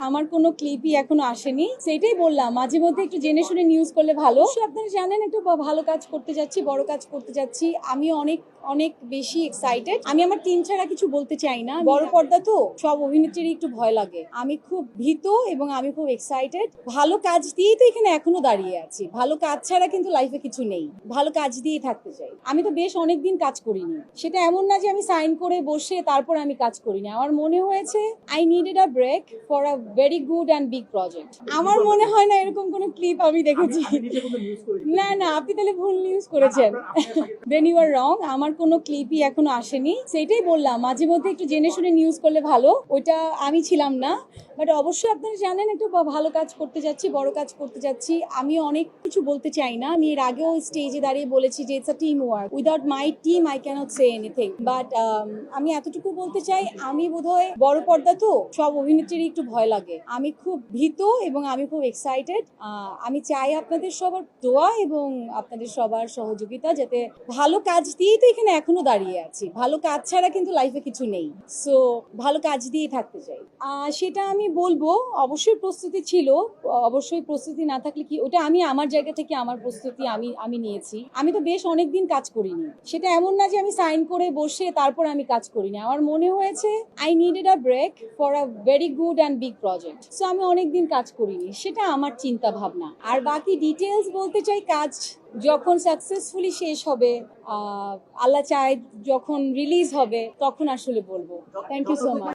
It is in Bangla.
আমার কোনো ক্লিপই এখনো আসেনি, সেটাই বললাম মাঝে মধ্যে একটু জেনে শুনে নিউজ করলে ভালো। আপনারা জানেন একটু ভালো কাজ করতে যাচ্ছি, বড় কাজ করতে যাচ্ছি। আমি অনেক অনেক বেশি এক্সাইটেড। আমি আমার টিম ছাড়া কিছু বলতে চাই না। বড় পর্দা তো সব অভিনেত্রীর একটু ভয় লাগে। আমি খুব ভীত এবং আমি খুব এক্সাইটেড। ভালো কাজ দিয়েই তো এখানে এখনো দাঁড়িয়ে আছি। ভালো কাজ ছাড়া কিন্তু লাইফে কিছু নেই। ভালো কাজ দিয়েই থাকতে চাই। আমি তো বেশ অনেকদিন কাজ করিনি। সেটা এমন না যে আমি সাইন করে বসে তারপর আমি কাজ করিনি। আমার মনে হয়েছে I needed a break for a very good and big project. আমার মনে হয় না এরকম কোনো ক্লিপ আমি দেখেছি। না না, আপনি তাহলে ভুল নিউজ করেছেন। দেন ইউ আর রং। আমার কোনো ক্লিপই এখনো আসেনি, সেটাই বললাম মাঝে মধ্যে একটু জেনে শুনে নিউজ করলে ভালো। ওইটা আমি ছিলাম না, বাট অবশ্যই আপনারা জানেন একটু ভালো কাজ করতে যাচ্ছি, বড় কাজ করতে যাচ্ছি। আমি অনেক কিছু বলতে চাই না। আমি এর আগেও স্টেজে দাঁড়িয়ে বলেছি যে it's a team work. Without my team I can't say anything. But আমি এতটুকু বলতে চাই, আমি বোধহয় বড় পর্দা তো সব অভিনেত্রীর একটু ভয় লাগে। আমি খুব ভীত এবং আমি খুব এক্সাইটেড। আমি চাই আপনাদের সবার দোয়া এবং আপনাদের সবার সহযোগিতা, যাতে ভালো কাজ দিয়েই তো এখানে এখনো দাঁড়িয়ে আছি। ভালো কাজ ছাড়া কিন্তু লাইফে কিছু নেই। সো ভালো কাজ দিয়েই থাকতে চাই। সেটা আমি বলবো অবশ্যই প্রস্তুতি ছিল। অবশ্যই প্রস্তুতি না থাকলে কি, ওটা আমি আমার জায়গা থেকে আমার প্রস্তুতি আমি নিয়েছি। আমি তো বেশ অনেকদিন কাজ করিনি। সেটা এমন না যে আমি সাইন করে বসে তারপর আমি কাজ করিনি। আমার মনে হয়েছে I needed a break for a very good and big project. So আমি অনেকদিন কাজ করিনি, সেটা আমার চিন্তা ভাবনা। আর বাকি ডিটেলস বলতে চাই, কাজ যখন সাকসেসফুলি শেষ হবে, আল্লাহ চায় যখন রিলিজ হবে তখন আসলে বলবো। Thank you so much.